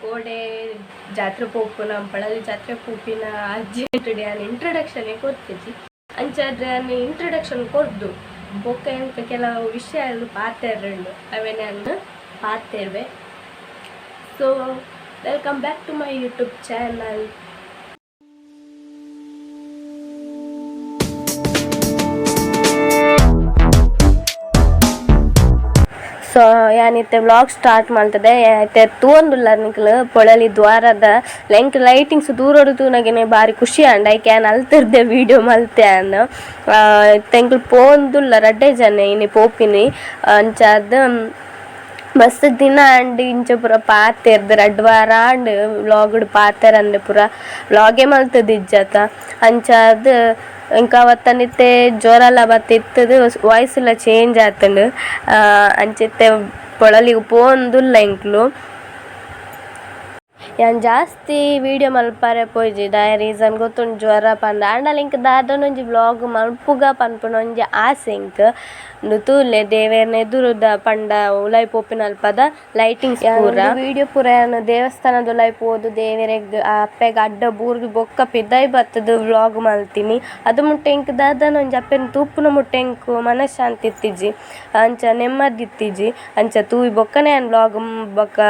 ಕೋಡೆ ಜಾತ್ರೆ ಪೋಪುನ ಪಳಲಿ ಜಾತ್ರೆ ಪೋಪಿನ ಅರ್ಜೆಂಟ್ ನಾನು ಇಂಟ್ರಡಕ್ಷನ್ ಕೊಡ್ತಿದ್ದಿ ಅಂಚಾದ್ರೆ ನಾನು ಇಂಟ್ರಡಕ್ಷನ್ ಕೊಡ್ದು ಬೊಕ್ಕ ಎಂಕ ಕೆಲವು ವಿಷಯ ಪಾತೆರಡು ಅವೇ ನಾನು ಪಾತೇವೆ. So welcome back to my YouTube channel. So ಯಾನಿತ್ತೆ ವ್ಲಾಗ್ ಸ್ಟಾರ್ಟ್ ಮಾಡ್ತದೆ ಐತೆ ತೂಂದುಲ್ಲ ನಿಕ್ಲು ಪೊಳಲಿ ದ್ವಾರದ ಲೆಂಕ್ ಲೈಟಿಂಗ್ಸ್ ದೂರೋಡು ತೂನಗೆನೆ ಭಾರಿ ಖುಷಿ ಅಂಡ ಐಕೆ ನಾನು ಅಲ್ತಿರ್ದೆ ವೀಡಿಯೋ ಮಲ್ತೆ ಅನ್ನು ತೆಂಕ್ಲು ಪೋಂದುಲ್ಲ ರಡ್ಡೆ ಜನ ಇನಿ ಪೋಪಿನಿ ಅಂಚಾದ ಮಸ್ತ್ ದಿನ ಅಂಡ್ ಇಂಚ ಪೂರ ಪಾತೆರ್ದು 2 ವಾರ ಅಂಡ್ ವ್ಲಾಗ್ಡ್ ಪಾತೆರಂದೆ ಪೂರ ವ್ಲಾಗೇ ಮಲ್ತದ ಇಜ್ಜತ ಅಂಚಾದ ಇಂಕ ಅವತ್ತನಿತ್ತೆ ಜ್ವರ ಬತ್ತಿತ್ತದು ವಾಯ್ಸ್ ಎಲ್ಲ ಚೇಂಜ್ ಆತಂಡು ಅಂಚಿತ್ತೆ ಪೊಳಲಿಗೆ ಪೋಂದುಲ್ಲ ಇಂಕ್ಲು ಯಾನ್ ಜಾಸ್ತಿ ವೀಡಿಯೋ ಮಲ್ಪಾರೆ ಪೋಯ್ಜಿ ದಾಯ ರೀಸನ್ ಗೊತ್ತುಂಡು ಜ್ವರ ಪಂಡ ಆಂಡಲ ಇಂಕ ದಾದನೊಂಜಿ ವ್ಲಾಗ್ ಮಲ್ಪುಗ ಪನ್ಪುನೊಂಜಿ ಆಸೆ ಇಂಕ್ ತೂಲೆ ದೇವೇರ್ನ ಎದುರುದ ಪಂಡ ಉಲೈ ಪೋಪಿನ ಅಲ್ಪದ ಲೈಟಿಂಗ್ಸ್ ಪೂರ ವೀಡಿಯೋ ಪೂರ ಏನು ದೇವಸ್ಥಾನದ ಉಲೈ ಪೋದು ದೇವರಿಗೆ ಅಪ್ಪೆಗೆ ಅಡ್ಡ ಬೂರ್ಗಿ ಬೊಕ್ಕ ಪಿದೈ ಬತ್ತದ ವ್ಲಾಗ್ ಮಲ್ತೀನಿ ಅದು ಮುಟ್ಟೆ ಇಂಕ ದಾದನೊಂಜಿ ಅಪ್ಪೆನ ತೂಪುನ ಮುಟ್ಟೆ ಇಂಕು ಮನಃಶಾಂತಿ ಇತ್ತಿಜ್ಜಿ ಅಂಚ ನೆಮ್ಮದಿ ಇತ್ತಿಜ್ಜಿ ಅಂಚ ತೂಯಿ ಬೊಕ್ಕನೆ ನಾನು ವ್ಲಾಗ್ ಬೊಕ್ಕ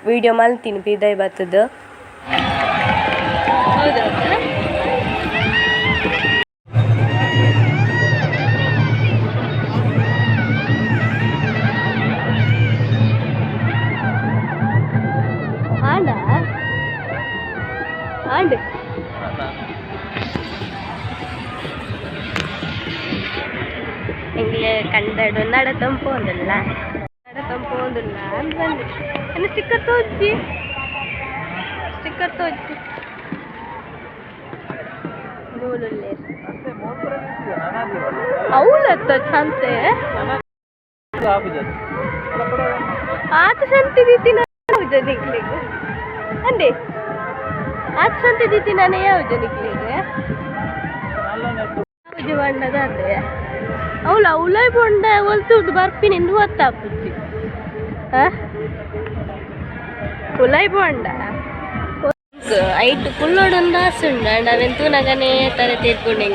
ವೀಡಿಯೋ ಮಲ್ತೀನಿ ಪಿದೈ ಬತ್ತದ. ಆಂಡ್ ಎಂಗ್ಲೆ ಕಂಡಡು ನಡತಂಪೋಂದುಲ್ಲ ಅಂದ್ರೆ ಎನ್ನ ಸ್ಟಿಕ್ಕರ್ ತೋಜ್ಜಿ ನೂಲುಲ್ಲೆ ಅವಳತ್ತ ಸಂತೆ ಆತ ಸಂತೆ ದಿತ್ತಿನ ನಿಕ್ಲಿಗೆ ಅಂದೆ ಆತ ಸಂತೆ ದಿತ್ತಿ ನಾನು ಯಾವುದು ನಿಕ್ಲಿಗೆ ಯಾವುದು ಬಣ್ಣದ ಅದೇ ಅವಳ ಉಲೈ ಬೊಂಡ ಒಲ್ತುದು ಬರ್ಪಿನಿ ಎಂದು ಹೊತ್ತಾಪುಜ್ಜಿ ಉಲೈ ಬೊಂಡ ಐಟು ಕುಲ್ಲೋಡೊಂದು ಆಸುಂಡ ನಾವೆಂತೂ ನಗನೇ ತರ ತೀರ್ಕೊಂಡು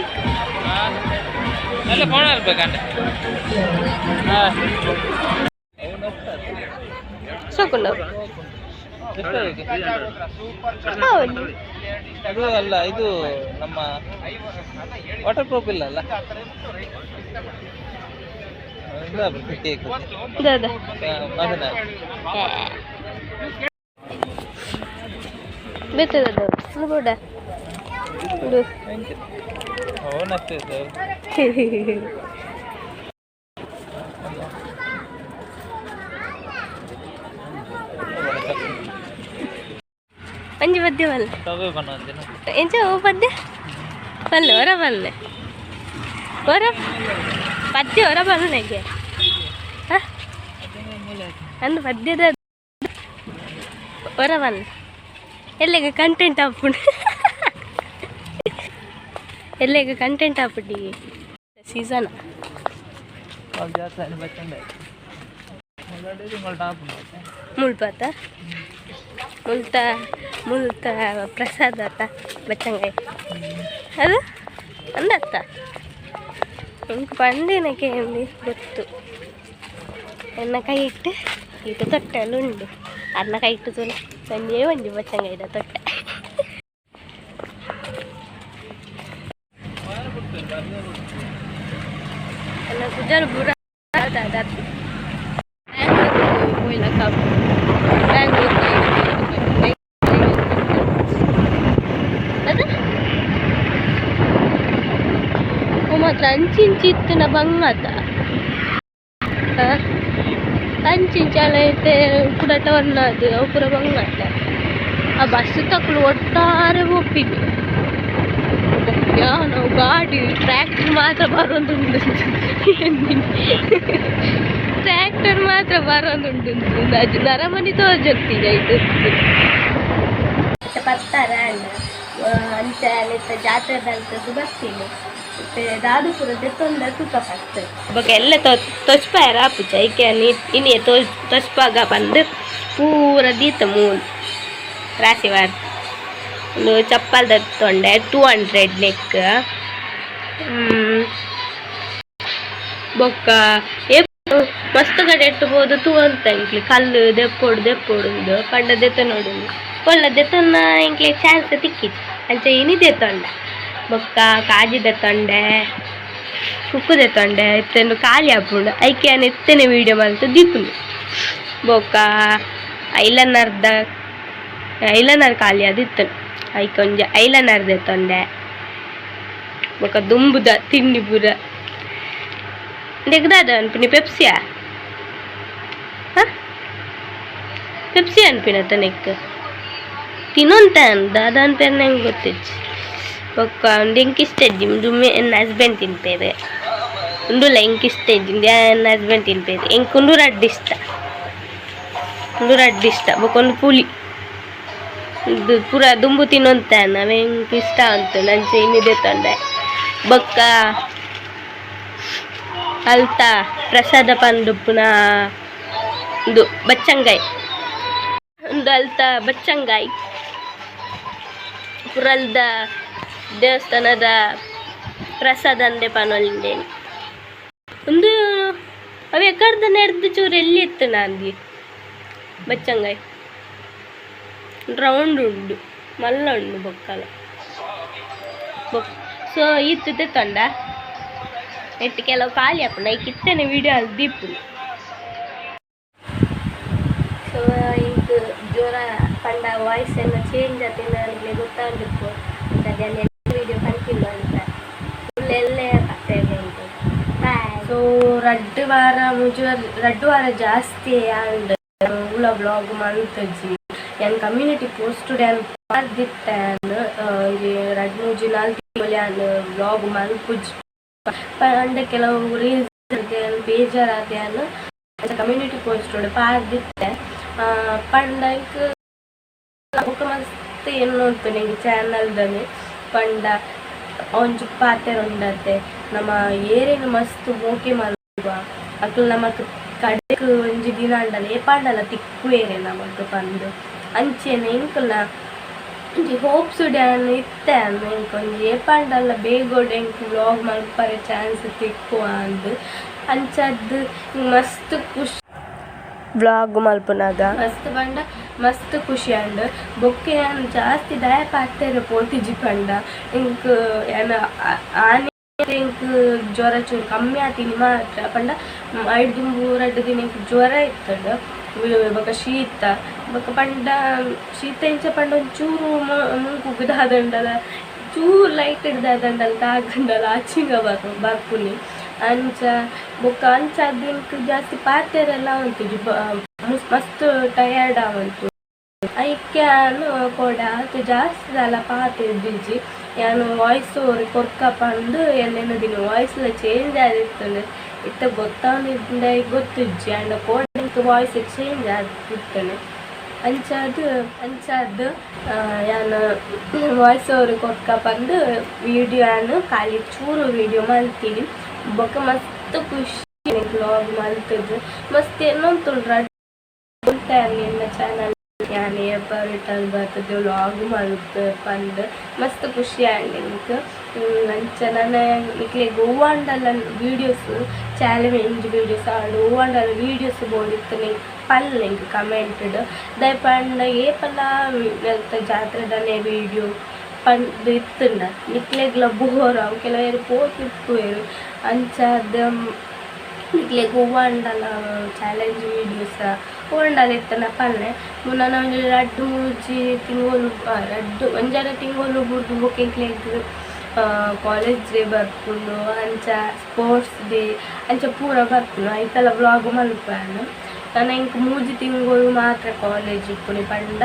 ಸೋಕೊಂಡ ಅದು ಅಲ್ಲ ಇದು ನಮ್ಮ ವಾಟರ್ ಪ್ರೂಫ್ ಇಲ್ಲ ಅಲ್ಲ ಬೇತದ ನೋಡ ಅಂಜಿ ಬದ್ದೆ ಬಲ್ಲ ಎಂಚ ಓ ಬದ್ದೆ ಬಲ್ಲೆ ಹೊರ ಬಲ್ಲೆ ಹೊರ ಪದ್ಯ ಹೊರ ಬಲ್ಲನೆಗೆ ಅಂದು ಪದ್ಯದ ಹೊರ ಬಲ್ಲ ಎಲ್ಲಿಗ ಕಂಟೆಂಟ್ ಹಾಕ್ಬಿಡು ಎಲ್ಲಿಗ ಕಂಟೆಂಟ್ ಹಾಕ್ಬಿಟ್ಟು ಸೀಸನ್ ಮುಳ್ಪಾತ ಮುಲ್ತ ಪ್ರಸಾದ ಆತ ಬಚ್ಚಂಗಾಯಿ ಅದು ಅಂದತ್ತ ಇಂಕ ಪಂಡಿನಕ್ಕೆ ಎಂದಿ ಗೊತ್ತು ಎನ್ನ ಕೈ ಇಟ್ಟು ತೊಟ್ಟೆಲ್ಲ ಉಂಡು ಅನ್ನ ಕೈ ಇಟ್ಟು ತುಳು ಸಂಜೆ ಒಂಜಿ ಬಚ್ಚಂಗಾಯ್ದ ತೊಟ್ಟೆ ಎಲ್ಲ ಸುಜಾರು ಬುರ ಮಾತ್ರ ಅಂಚಿಂಚಿತ್ತಿನ ಬಂಗಾತ ಅಂಚಿಂಚಾಲ ಐತೆ ಪುಡಟ ಒನ್ನದು ಅವು ಪೂರ ಬಂಗಾತ ಆ ಬಸ್ ತಕ್ಕಳು ಒಟ್ಟಾರೆ ಒಪ್ಪಿದ್ವಿ ನಾವು ಗಾಡಿ ಟ್ರ್ಯಾಕ್ಟರ್ ಮಾತ್ರ ಬರೋದುಂಟು ಟ್ರ್ಯಾಕ್ಟರ್ ಮಾತ್ರ ಬರೋದುಂಟು ಅದು ನರಮನಿ ತೋಜೊತ್ತಿಗೆ ಆಯ್ತು ಪತ್ತಾರ ಅಂಚ ಜಾತ್ರೆದಂತದ್ದು ಬರ್ತೀನಿ ದಾದುಪುರದ ತೊಂದರೆ ತೂಕ ಪಡ್ತದೆ ಇವಾಗ ಎಲ್ಲ ತೊಚ್ಪಾರ ಆಪುಚ್ಚ ಐಕೆ ಇನ್ನೇ ತೊಚ್ಪಾಗ ಬಂದು ಪೂರ ದೀತ ಮೂಲು ರಾಶಿವಾರ ಒಂದು ಚಪ್ಪಲ್ ತೊಂಡೆ 200 ನೆಕ್ ಬೊಕ್ಕ ಮಸ್ತ್ ಕಡೆ ಇಟ್ಟಬಹುದು ತೂ ಅಂತ ಇಂಕ್ಲಿ ಕಲ್ಲು ದೆಪ್ಪೊಡು ಪಂಡ ದೆತ್ತ ನೋಡು ಒಳ್ಳೆ ದೆತ್ತನ್ನ ಇಂಕ್ಲಿ ಚಾನ್ಸ್ ತಿಕ್ಕಿತ್ತು ಅಂಚ ಇನಿ ದೆತ್ತೊಂಡ ಬೊಕ್ಕ ಕಾಜಿ ದೆತ್ತೊಂಡೆ ಕುಕ್ಕು ದೆತ್ತೊಂಡೆ ಇತ್ತೆಂಡು ಖಾಲಿ ಹಾಪುಂಡು ಐಕೆ ಎತ್ತನೆ ವೀಡಿಯೋ ಮಲ್ತು ದೀಪುಂಡು ಬೊಕ್ಕ ಐಲನರ್ ಖಾಲಿ ಅದು ಇತ್ತನು ಐಕೆ ಒಂಜಿ ಐಲನರ್ ದೆತ್ತೊಂಡೆ ಬೊಕ್ಕ ದುಂಬುದ ತಿಂಡಿ ಪೂರ ತೆಗ್ದಾದ ಅನ್ಪಿನಿ ಪೆಪ್ಸಿಯಾ ಪೆಪ್ಸಿ ಅನ್ಪಿನತ್ತ ನೆಕ್ ತಿನ್ನೊಂತ ಅಂದ ಅದು ಅನ್ಪೇರ್ ನಂಗೆ ಗೊತ್ತಿಜ್ಜಿ ಒಕ್ಕ ಒಂದು ಎಂಕಿಷ್ಟ ಇಜ್ಜಿ ನನ್ನ ಹಸ್ಬೆಂಡ್ ತಿನ್ಪೇರು ಉಂಡುಲ್ಲ ಎಂಕಿಷ್ಟ ಇಜ್ಜಿ ನನ್ನ ಹಸ್ಬೆಂಡ್ ತಿನ್ಪೇರು ಎಂಕ್ ಉಂಡು ರಡ್ಡು ಇಷ್ಟ ಬೊಕ್ಕ ಒಂದು ಪುಳಿ ಇದು ಪೂರ ದುಂಬು ತಿನ್ನೊಂತ ನಾವ್ ಎಂಕ್ ಇಷ್ಟ ಅಂತ ನಂಚೆ ಇನ್ನಿದೆ ತಂಡೆ ಬೊಕ್ಕ ಅಲ್ತ ಪ್ರಸಾದ ಪಂಡುಪ್ಪುನ ಇದು ಬಚ್ಚಂಗಾಯಿ ಒಂದು ಅಲ್ತ ಬಚ್ಚಂಗಾಯಿ ಪುರಲ್ದ ದೇವಸ್ಥಾನದ ಪ್ರಸಾದ ಅಂದೆ ಪನೊಲಿಂದೇನೆ ಒಂದು ಅವು ಎಕರ್ದ ನೆಡ್ದು ಚೂರು ಎಲ್ಲಿ ಇತ್ತು ನಾಂದಿ ಬಚ್ಚಂಗಾಯಿ ರೌಂಡ್ ಉಂಡು ಮಲ್ಲ ಉಂಡು ಬೊಕ್ಕಲ ಸೊ ಈತಿದ್ದೆ ತಂಡ ನೆಟ್ಟು ಕೆಲವು ಖಾಲಿ ಹಾಪುಂಡು ಐ ಕಿತ್ತನೆ ವೀಡಿಯೋ ಅಲ್ಲಿ ದೀಪುಂಡು ಸೊ ಈಗ ಜ್ವರ ಪಂಡ ವಾಯ್ಸ್ ಎಲ್ಲ ಚೇಂಜ್ ಆತಿನ ನನಗೆ ಗೊತ್ತಾಗಬೇಕು ಅದನ್ನು ವೀಡಿಯೋ ಕಂಟಿನ್ಯೂ ಅಂತ ಫುಲ್ಲೆಲ್ಲೇ ಕಥೆಗೆ ಉಂಟು ಸೊ ರಡ್ಡು ವಾರ ಜಾಸ್ತಿ ಆಂಡ್ ಉಳ ಬ್ಲಾಗ್ ಮಂತಜ್ಜಿ ಯಾನ್ ಕಮ್ಯುನಿಟಿ ಪೋಸ್ಟ್ ಡ್ಯಾನ್ ಪಾರ್ದಿತ್ತಾನ್ ರಡ್ಡು ಮೂಜಿ ನಾಲ್ಕು ಬ್ಲಾಗ್ ಮಲ್ಪುಜ್ ಪಂಡ ಕೆಲವು ರೀಲ್ಸ್ ಬೇಜಾರಾದ್ಯಾನು ಕಮ್ಯುನಿಟಿ ಪೋಸ್ಟ್ ಪಾರ್ದಿತ್ತೆ ಪಂಡಕ್ ಮಸ್ತ್ ಏನು ನೋಡ್ತು ನಿಂಗೆ ಚಾನಲ್ದಲ್ಲಿ ಪಂಡ ಒಂಚು ಪಾತ್ರೆ ಉಂಡತ್ತೆ ನಮ್ಮ ಏರಿನ ಮಸ್ತ್ ಮೋಕೆ ಮಲ್ವ ಅಕ್ಲು ನಮಕ್ ಕಡೆಕ್ ಒಂಜಿ ದಿನ ಅಂಡಲ್ಲ ಏಪಾಂಡಲ್ಲ ತಿಕ್ಕು ಏರೆ ನಮಕ್ ಬಂದು ಅಂಚೆನೆ ಇಂಕಲ್ನ ಒಂಜಿ ಹೋಪ್ಸ್ ಡ್ಯಾನ್ ಇತ್ತೆ ಅಂದ್ ಎಂಕ್ ಒಂಜಿ ಏಪಾಂಡಲ್ಲ ಬೇಗೋಡ್ ಎಂಕ್ ವ್ಲಾಗ್ ಮಲ್ಪರೆ ಚಾನ್ಸ್ ತಿಕ್ಕು ಅಂದ್ ಅಂಚದ್ದು ಮಸ್ತ್ ಖುಷಿ ವ್ಲಾಗ್ ಮಲ್ಪುನಾಗ ಮಸ್ತ್ ಪಂಡ ಮಸ್ತ್ ಖುಷಿ ಅಂಡ್ ಬೊಕ್ಕೆ ನಾನು ಜಾಸ್ತಿ ದಯಪ ಆಗ್ತಾಯಿರೋ ಪೋತಿಜಿ ಪಂಡ ಇಂಕ್ ಏನ ಆನೆ ಇಂಕ್ ಜ್ವರ ಚೂರು ಕಮ್ಮಿ ಆತೀನಿ ಮಾತ್ರ ಪಂಡ 5-2 ದಿನ ಇಂಕ್ ಜ್ವರ ಇತ್ತಂಡ ಬೊಕ ಶೀತ ಬೊಕ ಪಂಡ ಶೀತ ಇಂಚ ಪಂಡ ಒಂಚೂರು ಮುಂಕು ದಾದಂಡಲ ಚೂರು ಲೈಟ್ ಹಿಡ್ದಾದಂಡಲ ತಾಗಂಡಲ ಆಚಿಂಗ ಬರ್ಪುನಿ ಅಂಚ ಬೊಕ್ಕ ಅಂಚಾದ ಇಂಕ್ ಜಾಸ್ತಿ ಪಾತೆರೆಲ್ಲ ಉಂಟು ಮಸ್ತ್ ಟಯರ್ಡ್ ಆವಂತು ಐಕೆ ನಾನು ಕೊಡ ಅದು ಜಾಸ್ತಿ ಸಲ ಪಾತೆ ಇದ್ದಿಜ್ಜಿ ನಾನು ವಾಯ್ಸ್ ಓವರ್ ಕೊರ್ಕ ಪಂಡು ಎಲ್ಲೇನೋ ದಿನ ವಾಯ್ಸ್ಲ ಚೇಂಜ್ ಆಗಿರ್ತದೆ ಇತ್ತ ಗೊತ್ತಾಂಡ ಗೊತ್ತಿಜ್ಜಿ ಅಂಡ್ ಕೋಡ್ ವಾಯ್ಸ್ ಚೇಂಜ್ ಆಗಿರ್ತಾನೆ ಅಂಚಾದ ಯಾನು ವಾಯ್ಸ್ ಓವರ್ ಕೊರ್ಕ ಪಂಡು ವಿಡಿಯೋ ನಾನು ಖಾಲಿ ಚೂರು ವಿಡಿಯೋ ಮಾಡ್ತೀನಿ ಬೊಕ್ಕ ಮಸ್ತ್ ಖುಷಿ ವ್ಲಾಗ್ ಮಲ್ತದ್ದು ಮಸ್ತ್ ಏನೊಂದುಂಡ್ರ ನಿನ್ನ ಚಾನಲ್ ಯಾನೇ ರಿಟರ್ನ್ ಬರ್ತದೆ ವ್ಲಾಗ್ ಮಲ್ತು ಪಂಡ್ ಮಸ್ತ್ ಖುಷಿ ಆಂಡ್ ಅಂಚ ನನ್ನ ಇಕ್ಲೆ ಗೋವಾಂಡಲ್ಲ ವೀಡಿಯೋಸ್ ಚಾಲೆಂಜ್ ವೀಡಿಯೋಸ್ ಆಡು ಗೋವಾಂಡಲ್ಲ ವೀಡಿಯೋಸ್ ಬೋಡಿತ್ತು ನಿಂಗೆ ಪಲ್ಲೆ ಇಂಕ್ ಕಮೆಂಟೆಡ್ ದಯಪಂಡ ಏಪಲ್ಲ ಜಾತ್ರೆದನೇ ವೀಡಿಯೋ ಪಂಡ್ ಇತ್ತಂಡ ನಿಕ್ಲೆಗ್ಲ ಬೋರ್ ಅವು ಕೆಲವೇರು ಪೋತಿರ್ಪುವೇರು ಅಂಚಾದ ನಿಕ್ಲೆ ಗೋವಾಂಡಲ ಚಾಲೆಂಜ್ ವೀಡಿಯೋಸ ಓಂಡಲ ಇತ್ತನ ಪಲ್ಲೆ ನಾನು ಒಂದು 2-3 ತಿಂಗಳು ಒಂಜಾರ ತಿಂಗಳು ಬುಡ್ದು ಬೊಕ್ಕೆಂಕ್ಲೆಗ್ ಕಾಲೇಜ್ ಡೇ ಬರ್ಪುಂಡು ಅಂಚ ಸ್ಪೋರ್ಟ್ಸ್ ಡೇ ಅಂಚ ಪೂರ ಬರ್ಪುಂಡು ಐತಲ ವ್ಲಾಗ್ ಮಲ್ಪನು ನಾನು ಇಂಕ್ 3 ತಿಂಗಳು ಮಾತ್ರ ಕಾಲೇಜ್ ಇಪ್ಪುನಿ ಪಂಡ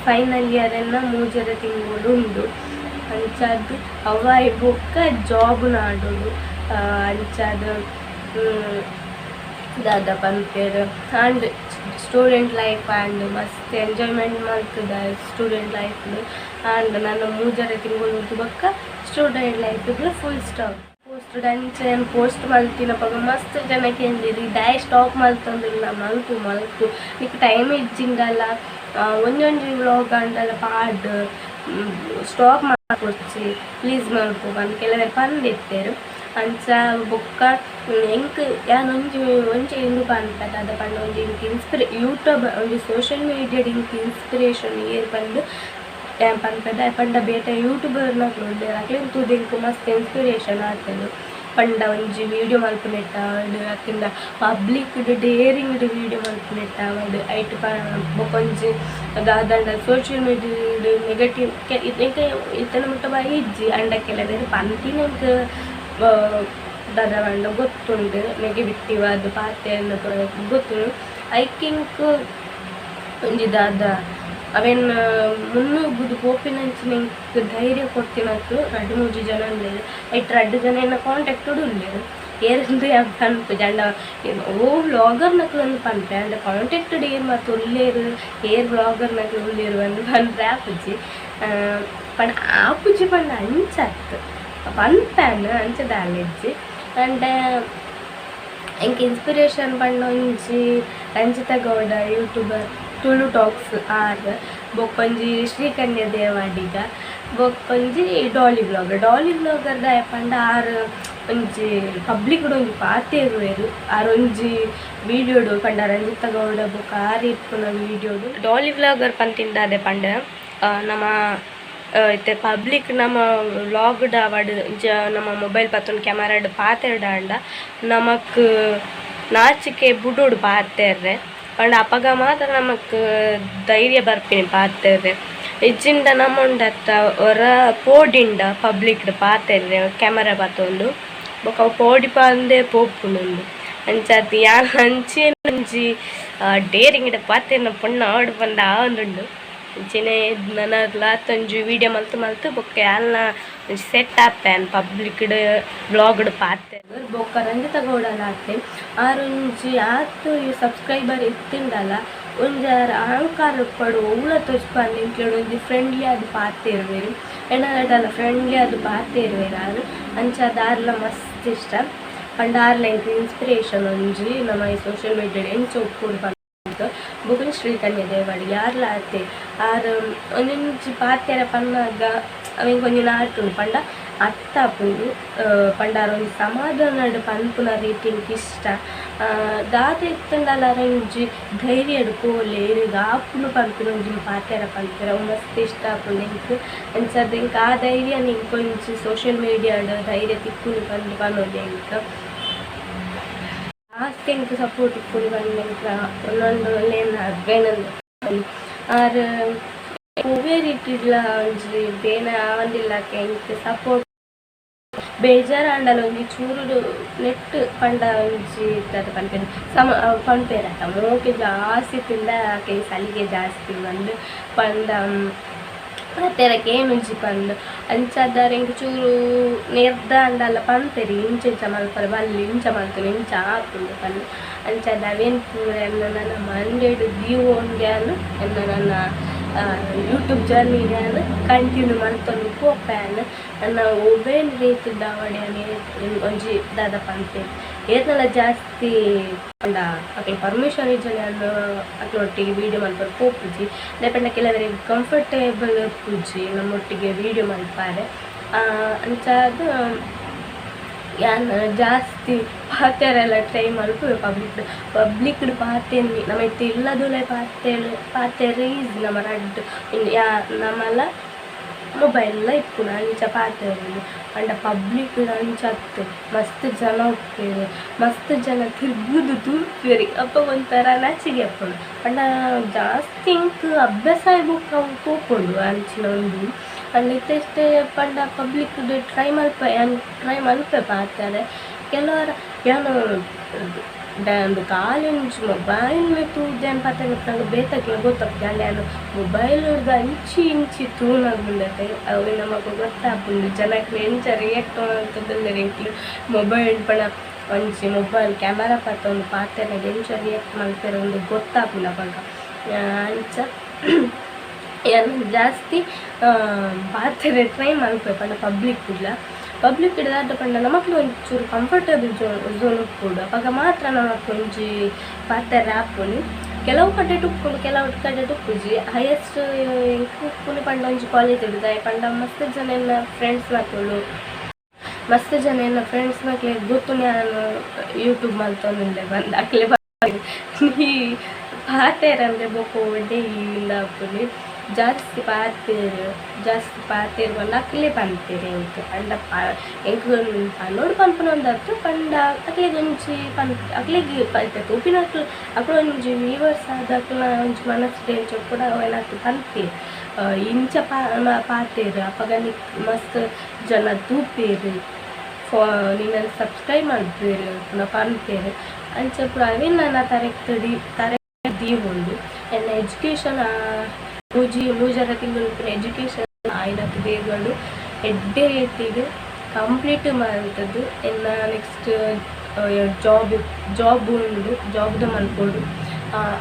ಫೈನಲ್ ಇಯರ್ ಎನ್ನ 3 ತಿಂಗಳು ಉಂಡು ಅಂಚಾದ ಅವ ಬೊಕ್ಕ ಜಾಬ್ ನಾಡೋದು ಅಂಚಾದ ದಾದ ಪನ್ಪೇರು ಆ್ಯಂಡ್ ಸ್ಟೂಡೆಂಟ್ ಲೈಫ್ ಆ್ಯಂಡ್ ಮಸ್ತ್ ಎಂಜಾಯ್ಮೆಂಟ್ ಮಾಡ್ತದ ಸ್ಟೂಡೆಂಟ್ ಲೈಫ್ ಆ್ಯಂಡ್ ನಾನು 3 ತಿಂಗಳು ಬೊಕ್ಕ ಸ್ಟೂಡೆಂಟ್ ಲೈಫ್ಗಳು ಫುಲ್ ಸ್ಟಾಪ್ ಪೋಸ್ಟ್ ಅಂಚೆ ಪೋಸ್ಟ್ ಮಲ್ತಿನಪ್ಪಾಗ ಮಸ್ತ್ ಜನಕ್ಕೆ ಎಂದಿರಿ ಡೈ ಸ್ಟಾಪ್ ಮಲ್ತಂದಿಲ್ಲ ಮಲ್ತು ನಿಕ್ಕೆ ಟೈಮ್ ಇಜ್ಜಿಂಡಲ್ಲ ಒಂದೊಂದು ವ್ಲಾಗ್ ಅಂತೆಲ್ಲ ಪಾಡ್ ಸ್ಟಾಪ್ ಮಾಡ್ಕೊಡ್ಸಿ ಪ್ಲೀಸ್ ಮಾಡ್ಕೊ ಬಂದು ಕೆಲವರು ಪಂದಿತ್ತೇರು ಅಂಚ ಬೊಕ್ಕ ಎಂಕ್ ಯಾನ್ ಒಂಜಿ ಇಂದು ಪನ್ಪದ ಅದ ಪಂಡ ಒಂಜಿ ಇಂಕ್ ಯೂಟ್ಯೂಬ್ ಒಂಜಿ ಸೋಷಿಯಲ್ ಮೀಡಿಯಾಡ್ ಇಂಕ್ ಇನ್ಸ್ಪಿರೇಷನ್ ಏರ್ ಬಂದು ಪನ್ಪದ ಪಂಡ ಬೇತೆ ಯೂಟ್ಯೂಬರ್ನ ನೋಡ್ದೆ ಅಕ್ಲೆನ್ ತೂದು ಇಂಕ್ ಮಸ್ತ್ ಇನ್ಸ್ಪಿರೇಷನ್ ಆಗ್ತದೆ ಪಂಡ ಒಂಜಿ ವೀಡಿಯೋ ಮಲ್ಪುನೆಟ್ಟಾವಡ್ ಅಕ್ಕಿಂದ ಪಬ್ಲಿಕ್ ಡೇರಿಂಗ್ ವೀಡಿಯೋ ಮಲ್ಪುನೆಟ್ಟಾವಡ್ ಐಟ್ ಬೊಕೊಂಜಿ ದಾದಂಡ ಸೋಷಿಯಲ್ ಮೀಡಿಯಾ ನೆಗೆಟಿವ್ ಇಂಕ ಇತನ ಮುಟ್ಟ ಬಾಯಿ ಇಜ್ಜಿ ಅಂಡ ಕೆಲವೆರು ಪಂತಿನಂಕ ದಾದ ಪಂಡ ಗೊತ್ತುಂಡು ನೆಗೆಟಿವ್ ಅದು ಪಾತೆಯನ್ನು ಗೊತ್ತುಂಡು ಐಕಿಂಕ್ ಒಂಜಿ ದಾದ ಅವೇನು ಮುನ್ನೂಗುದು ಪೋಪಿನಂಚಿನಂಗೆ ಧೈರ್ಯ ಕೊಡ್ತಿನಕ್ಕು 2-3 ಜನ ಉಳ್ಳೇರು ಐಟ್ 2 ಜನ ಏನ ಕಾಂಟ್ಯಾಕ್ಟ್ ಉಳ್ಳೇರು ಏರಂದು ಪನ್ಪು ಜಂಡ ಓ ವ್ಲಾಗರ್ ನಕ್ಲು ಒಂದು ಪನ್ಪೆ ಅಂಡ ಕಾಂಟ್ಯಾಕ್ಟೆಡ್ ಏರ್ ಮತ್ತು ಉಳ್ಳೇರು ಏರ್ ವ್ಲಾಗರ್ ನಕ್ಲು ಉಳ್ಳೇರು ಅಂದು ಪನ್ಪೆ ಆಪುಜಿ ಪಂಡ ಆಪುಜಿ ಪಂಡ ಅಂಚತ್ತು ಪನ್ಪೇನು ಅಂಚದಾಲೆಜ್ಜಿ ಅಂಡ ಎಂಕ್ ಇನ್ಸ್ಪಿರೇಷನ್ ಪಂಡ ಒಂಜಿ ರಂಜಿತಾ ಗೌಡ ಯೂಟ್ಯೂಬರ್ ತುಳು ಟಾಕ್ಸ್ ಆರ್ ಬೊಕ್ಕೊಂಜಿ ಶ್ರೀಕನ್ಯ ದೇವಾಡಿಗ ಬೊಕ್ಕೊಂಜಿ ಡಾಲಿ ಬ್ಲಾಗರ್ದ ಪಂಡ ಆರ್ ಒಂಜಿ ಪಬ್ಲಿಕ್ ಒಂಜಿ ಪಾತೆರುವೆರು ಆರ್ ಒಂಜಿ ವೀಡಿಯೋಡು ಪಂಡ ರಂಜಿತಾ ಗೌಡ ಬೊಕ್ಕ ಆರ್ ಇಪ್ಪುನ ವೀಡಿಯೋಡು ಡಾಲಿ ಬ್ಲಾಗರ್ ಪಂತಿಂದಾದೆ ಪಂಡ ನಮ್ಮ ಇತ್ತೆ ಪಬ್ಲಿಕ್ ನಮ್ಮ ವ್ಲಾಗ್ಡ್ ಅವಡ್ ನಮ್ಮ ಮೊಬೈಲ್ ಪತ್ತೊಂದು ಕ್ಯಾಮರಾಡ್ ಪಾತೆರ್ಡಾಂಡ ನಮಕ್ ನಾಚಿಕೆ ಬುಡೋಡು ಪಾತೆರ್ರೆ ಪಂಡ ಅಪಗ ಮಾತ್ರ ನಮಕ್ ಧೈರ್ಯ ಬರ್ಪಿನಿ ಪಾತೆರ್ರೆ ಇಜ್ಜಿಂಡ ನಮ್ಮೊಂಡತ್ತ ಹೊರ ಪೋಡಿಂಡ ಪಬ್ಲಿಕ್ಡ್ ಪಾತೆರ್ರೆ ಕ್ಯಾಮರಾ ಪತ್ತೊಂದು ಬೊಕ ಪೋಡಿ ಪಂದೆ ಪೋಪುಂಡು ಅಂಚಾತಿ ಯಾನ್ ಅಂಚೆನ್ ಒಂಜಿ ಡೇರಿಂಗ್ ಪಾತೆರ್ನ ಪೊಣ್ಣ ಆಡ್ ಬಂದ ಆಂದುಂಡು ಅಂಚೆನೆ ನನ್ನ ಲಾತೊಂಜಿ ವೀಡಿಯೋ ಮಲ್ತು ಬೊಕ್ಕ ಯಾಲ್ನ ಸೆಟ್ ಆಪೇನ್ ಪಬ್ಲಿಕ್ಡ್ ವ್ಲಾಗ್ಡ್ ಪಾತೆ ಬೊಕ್ಕ ರಂಜಿತಾ ಗೌಡ ಲಾತೆ ಆರೊಂಜಿ ಆತು ಸಬ್ಸ್ಕ್ರೈಬರ್ ಇತ್ತಿಂಡಲ ಒಂಜಾರ ಅಹಂಕಾರ ಪಡು ಉಳ ತೊಚ್ಪಂಡು ಇಂಕ್ಲೂಡ್ ಒಂಜಿ ಫ್ರೆಂಡ್ಲಿ ಅದು ಪಾತೆ ಇರುವೆರು ಎನ್ನಡಲ್ಲ ಫ್ರೆಂಡ್ಲಿ ಅದು ಪಾತೆ ಇರುವೆರು ಆರು ಅಂಚಾದ ಆರ್ಲ ಮಸ್ತ್ ಇಷ್ಟ ಪಂಡ ಆರ್ಲ ಎಂಕ್ ಇನ್ಸ್ಪಿರೇಷನ್ ಒಂಜಿ ನಮ್ಮ ಈ ಸೋಷಿಯಲ್ ಮೀಡಿಯಾಡ್ ಎಂಚ ಒಪ್ಪುಡು ಬೊಕುಲ್ ಶ್ರೀಕನ್ಯ ದೇವಾಡಿ ಯಾರ್ಲ ಆತೆ ಆರ್ ಒಂಜೊಂಜಿ ಪಾತೆರ ಪನ್ನಾಗ ಅವೆಂಗೆ ಒಂಜಿ ನಾಟುಂಡು ಪಂಡ ಅತ್ತಾಪುಂಡು ಪಂಡಾರ ಒಂಜಿ ಸಮಾಧಾನಡ್ ಪನ್ಪುನ ರೀತಿಂಗ್ ಇಷ್ಟ ದಾದ ಇತ್ತಂಡಲ ಒಂಜಿ ಧೈರ್ಯಡ್ ಕೋಲೆ ಇರುಗ ಆಪುನು ಪನ್ಪುನ ಒಂಜಿ ಪಾತೆರ ಪನ್ಪೆರ ಮಸ್ತ್ ಇಷ್ಟ ಆಪುಂಡು ಎಂಕ್ ಅಂಚಾದ ಎಂಕ್ ಆ ಧೈರ್ಯ ನಿಂಕ್ ಒಂಜಿ ಸೋಷಿಯಲ್ ಮೀಡಿಯಾಡ್ ಧೈರ್ಯ ತಿಕ್ಕುನು ಪಂದು ಪನ್ನೋದು ಎಂಕ್ ಜಾಸ್ತಿ ಎಂಕ್ ಸಪೋರ್ಟ್ ಇಪ್ಪುಡು ಬಂದು ಒಂದೊಂದು ಒಳ್ಳೆಯ ಬೇನಂದು ಆರ್ ಒವ್ವೇ ರೀತಿಡ್ಲ ಒಂಜಿ ಬೇನ ಆವಂದಿಲ್ಲಕ್ಕೆ ಎಂಕ್ ಸಪೋರ್ಟ್ ಬೇಜಾರು ಆಂಡಲ ಒಂಜಿ ಚೂರುಡು ನೆಟ್ ಪಂಡ ಒಂಜಿ ಇತ್ತದ ಪನ್ಪೆರ್ ಪನ್ಪೆರಟ ಮೋಕೆ ಜಾಸ್ತಿ ತಿಂದ ಆಕೆ ಸಲಿಗೆ ಜಾಸ್ತಿ ಬಂದು ಪಂಡ ಪಾತೆರಕ್ಕೆ ಏನೊಂಜಿ ಪಂದು ಅಂಚಾದಾರ ಎಂಕ್ ಚೂರು ನೆರ್ದ ಅಂಡಲ್ಲ ಪನ್ಪೆರಿ ಇಂಚ ಮಲ್ಪರೆ ಬಲ್ಲಿ ಇಂಚ ಮಲ್ತುನು ಇಂಚ ಆಪುಂಡು ಪಂದು ಅಂಚಾದ ಅವೇನು ಪೂರ ಎನ್ನ ನನ್ನ ಮಂಡೆಡ್ ದೀವು ಒಂದ್ಯಾನು ಎನ್ನ ನನ್ನ ಯೂಟ್ಯೂಬ್ ಜರ್ನಿಡ್ಯಾನು ಕಂಟಿನ್ಯೂ ಮಲ್ತೊಂದು ಪೋಪ್ಯಾನ್ ನನ್ನ ಒವ್ವೇನು ರೀತಿ ದಾವಡ್ಯಾನೆ ಒಂಜಿ ದಾದ ಪನ್ಪೆರ್ ಏರ್ನಲ ಜಾಸ್ತಿ ಪಂಡ ಅಕ್ಲೆ ಪರ್ಮಿಷನ್ ಇಜ್ಜನೆ ಅನ್ನು ಅಕ್ಲೊಟ್ಟಿಗೆ ವೀಡಿಯೋ ಮಲ್ಪರು ಪೋಪುಜಿ ಲೇಪಂಡ ಕೆಲವರಿಗೆ ಕಂಫರ್ಟೇಬಲ್ ಪೂಜಿ ನಮ್ಮೊಟ್ಟಿಗೆ ವೀಡಿಯೋ ಮಲ್ಪಾರೆ ಅಂಚಾದ ಯಾನ್ ಜಾಸ್ತಿ ಪಾತೆರೆಲ್ಲ ಟ್ರೈ ಮಲ್ಪು ಪಬ್ಲಿಕ್ಡ್ ಪಾತೆನ್ನಿ ನಮ್ಮ ಇತ್ತೆ ಇಲ್ಲದೊಲೆ ಪಾತೆರೆ ಈಸಿ ನಮ್ಮ ರಡ್ಡು ಯಾ ನಮ್ಮಲ್ಲ ಮೊಬೈಲ್ ಇಪ್ಪುನ ಅಂಚ ಪಾತೆರು ಅಂಡ ಪಬ್ಲಿಕ್ ಅಂಚತ್ತು ಮಸ್ತ್ ಜನ ಹೋಗ್ತೇವೆ ಮಸ್ತ್ ಜನ ತಿರ್ಗುದು ತೂರ್ಪೇರಿ ಅಪ್ಪ ಒಂಥರ ನಾಚಿಗೆ ಅಪ್ಪುಂಡು ಅಂಡ ಜಾಸ್ತಿ ಇಂಕ್ ಅಭ್ಯಾಸ ಬುಕ್ ಅವು ಹೋಗ್ಕೊಂಡು ಅಂಚಿನ ಒಂದು ಅಂಡ್ ಇತ್ತಷ್ಟೇ ಪಂಡ ಪಬ್ಲಿಕ್ ಟ್ರೈ ಮಲ್ಪೆ ಪಾತಾರೆ ಕೆಲವರ ಏನು ಒಂದು ಕಾಲಿಂಚು ಮೊಬೈಲ್ ತೂದೇನು ಪಾತೆ ನಂಗೆ ಬೇತಕ್ಕೆ ಗೊತ್ತಾಗ್ತದೆ ಅಲ್ಲಿ ನಾನು ಮೊಬೈಲ್ ಹಿಡ್ದು ಇಂಚಿ ತೂನಾಗುಂಡತೆ ಅವು ನಮಗೆ ಗೊತ್ತಾಗ್ಬಂದು ಜನಕ್ಕೆ ಎಂಚ ರಿಯಾಕ್ಟ್ ಅಂತಂದ್ರೆ ಇಂಕ್ಲು ಮೊಬೈಲ್ ಪಣ ಒಂಚಿ ಮೊಬೈಲ್ ಕ್ಯಾಮರಾ ಪಾತ ಒಂದು ಪಾತೆ ನನಗೆ ಎಂಚ ರಿಯಾಕ್ಟ್ ಮಾಡ್ತಾರೆ ಒಂದು ಗೊತ್ತಾಗಲ್ಲ ಅವಾಗ ಅಂಚ ಏನು ಜಾಸ್ತಿ ಪಾತ್ರೆ ಟ್ರೈ ಮಲ್ಪೆ ಪಂಡ ಪಬ್ಲಿಕ್ ಇಡದಾಟ ಪಂಡ ನಮಕ್ಲು ಒಂಚೂರು ಕಂಫರ್ಟೇಬಲ್ ಝೋನ್ ಕೂಡ ಅವಾಗ ಮಾತ್ರ ನಮಕ್ ಒಂಜಿ ಪಾತ್ರೆ ಆಪುನಿ ಕೆಲವು ಕಡೆ ಟುಪ್ಪುಂಡು ಕೆಲವು ಕಡೆ ಟುಪ್ಪುಜಿ ಹೈಯೆಸ್ಟ್ ಉಪ್ಪುನಿ ಪಂಡ ಒಂಜಿ ಕಾಲೇಜ್ ಇಡುದ ಪಂಡ ಮಸ್ತ್ ಜನ ಎನ್ನ ಫ್ರೆಂಡ್ಸ್ ಮಾತುಳು ಮಸ್ತ್ ಜನ ಎನ್ನ ಫ್ರೆಂಡ್ಸ್ ಮಕ್ಳಿಗೆ ಗೊತ್ತು ನಾನು ಯೂಟ್ಯೂಬ್ ಮಲ್ತೊಂದುಂಡೆ ಬಂದು ಅಕ್ಲೆ ನೀ ಪಾತೇರಂದ್ರೆ ಬೊಕ್ಕ ಡೈಲಿಂದ ಹಾಪುನಿ ಜಾಸ್ತಿ ಪಾತೇರು ಬಂದು ಅಕ್ಲೆ ಪಂತೇರೆ ಎಂಕ್ ಪಂಡ ಎಂಕ್ ಪನ್ನೋಡು ಪನ್ಪುನೊಂದತ್ತು ಪಂಡ ಅಕ್ಲೆಗೆ ಒಂಜಿ ಅಕ್ಲೆಗೆ ಪಲ್ಪೆಟ್ಟು ಉಪ್ಪಿನಕ್ಲು ಅಕ್ಲು ಒಂಜಿ ವ್ಯೂವರ್ಸ್ ಆದ ಅಕ್ಲ ಒಂಜಿ ಮನಸ್ಸು ಎಂಚ ಕೂಡ ಏನಾಗ್ತು ಪಂತೇರು ಇಂಚ ಪಾತೇರು ಅಪ್ಪಗ ಮಸ್ತ್ ಜನ ತೂಪೇರು ನಿನ್ನನ್ನು ಸಬ್ಸ್ಕ್ರೈಬ್ ಮಾಡ್ತೇರು ಪುನಃ ಪಂತೇರು ಅಂಚ ಪುರ ಅವೇ ನನ್ನ ತರೆ ದೀವೊಂದು ಎನ್ನ ಎಜುಕೇಷನ್ ಮೂಜರ ತಿಂಗಳು ಎಜುಕೇಷನ್ ಆಯ್ನತ್ತು ಬೇಗಳು ಎಡ್ಡೆ ರೇಟಿಗೆ ಕಂಪ್ಲೀಟ್ ಮಾಡ್ತದ್ದು ಎನ್ನ ನೆಕ್ಸ್ಟ್ ಜಾಬ್ ಉಂಡು ಜಾಬ್ದು ಮಲ್ಪೋಡು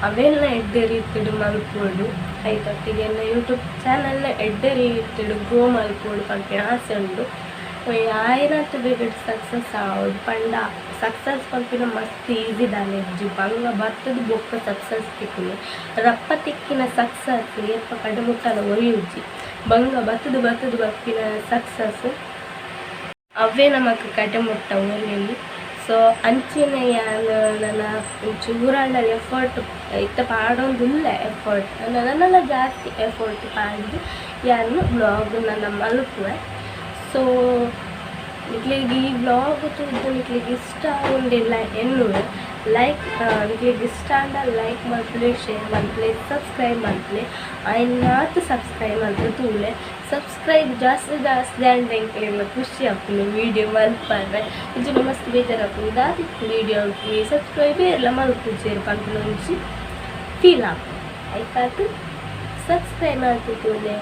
ಅವೆಲ್ಲ ಎಡ್ಡೆ ರೀತಿಡು ಮಲ್ಪೋಡು ಐತೊಟ್ಟಿಗೆ ಎನ್ನ ಯೂಟ್ಯೂಬ್ ಚಾನಲ್ನ ಎಡ್ಡೆ ರೀತಿಡು ಗ್ರೋ ಮಲ್ಪೋಡು ಪಂಪಿನ ಆಸೆ ಉಂಡು ಆಯ್ನತ್ತು ಬೇಗ ಸಕ್ಸಸ್ ಆಗೋದು ಪಂಡ ಸಕ್ಸಸ್ ಪಂಪಿನ ಮಸ್ತ್ ಈಸಿ ದಾನೆ ಇಜ್ಜಿ ಬಂಗ ಬರ್ತದ ಬೊಕ್ಕ ಸಕ್ಸಸ್ ತಿಕ್ಕುನೆ ರಪ್ಪ ತಿಕ್ಕಿನ ಸಕ್ಸಸ್ ಎಪ್ಪ ಕಡಮುಟ್ಟನ ಒಯ್ಯುಜ್ಜಿ ಬಂಗ ಬತ್ತದು ಬಪ್ಪಿನ ಸಕ್ಸಸ್ ಅವೇ ನಮಕ್ ಕಡಮುಟ್ಟ ಊರಿನಲ್ಲಿ ಸೊ ಅಂಚಿನ ಯಾನು ನನ್ನ ಚೂರಾಂಡ ಎಫರ್ಟ್ ಇತ್ತ ಪಾಡೋದಿಲ್ಲ ಎಫರ್ಟ್ ನನ್ನೆಲ್ಲ ಜಾಸ್ತಿ ಎಫರ್ಟ್ ಪಾಡಿದ್ದು ಯಾನು ಬ್ಲಾಗ್ ನನ್ನ ಮಲ್ಪುವೆ ಸೊ ನಿಕ್ಲಿಗೆ ಈ ಬ್ಲಾಗ್ ತುದ್ದು ನಿಕ್ಲಿಗೆ ಇಷ್ಟ ಉಂಡಿಲ್ಲ ಎನ್ನುವೆ ಲೈಕ್ ನಿಕ್ಲಿಗೆ ಇಷ್ಟ ಅಂಡ ಲೈಕ್ ಮಾಡ್ತಲೇ ಶೇರ್ ಮಾಡ್ತಲೇ ಸಬ್ಸ್ಕ್ರೈಬ್ ಮಾಡ್ತಲೇ ಆಯ್ನಾತು ಸಬ್ಸ್ಕ್ರೈಬ್ ಮಾಡ್ತಲೇ ತೂಲೆ ಸಬ್ಸ್ಕ್ರೈಬ್ ಜಾಸ್ತಿ ಅಂದ್ರೆ ಎಂಕ್ಲೆಲ್ಲ ಖುಷಿ ಆಗ್ತೀನಿ ವೀಡಿಯೋ ಮಲ್ಪಂದ್ರೆ ಇದು ಮಸ್ತ್ ಬೇಜಾರಾಗ್ತದೆ ದಾದಿತ್ತು ವೀಡಿಯೋ ಆಗ್ತೀನಿ ಸಬ್ಸ್ಕ್ರೈಬೇ ಎಲ್ಲ ಮಲ್ಪುಜೇರು ಪಂಪಿನ ಒಂಚಿ ಫೀಲ್ ಆಗ್ತದೆ ಆಯ್ತಾಯ್ತು ಸಬ್ಸ್ಕ್ರೈಬ್ ಮಾಡ್ತಿತ್ತೂಲೆ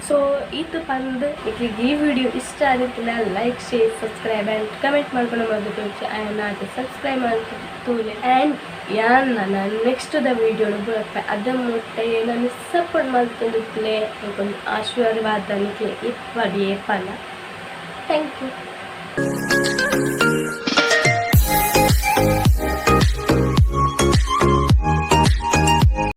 ಸೊ ಇದು ಬಂದು ನಿಮಗೆ ಈ ವಿಡಿಯೋ ಇಷ್ಟ ಆಗಿತ್ತಿಲ್ಲ like share subscribe and comment ಮಾಡ್ಕೊಂಡು ಮಾಡೋದು ಆ್ಯಂಡ್ ಸಬ್ಸ್ಕ್ರೈಬ್ ಮಾಡ್ತೂಲೆ ಆ್ಯಂಡ್ ಯಾನ್ ನಾನು ನೆಕ್ಸ್ಟ್ ವಿಡಿಯೋ ಬರುತ್ತೆ ಅದ ಮುಟ್ಟೆ ನಾನು ಸಪೋರ್ಟ್ ಮಾಡ್ಕೊಂಡಿದ್ಲೆ ಒಂದು ಆಶೀರ್ವಾದ ನಿಮಗೆ ಇಪ್ಪಡಿ ಏಪಲ್ಲ ಥ್ಯಾಂಕ್ ಯು.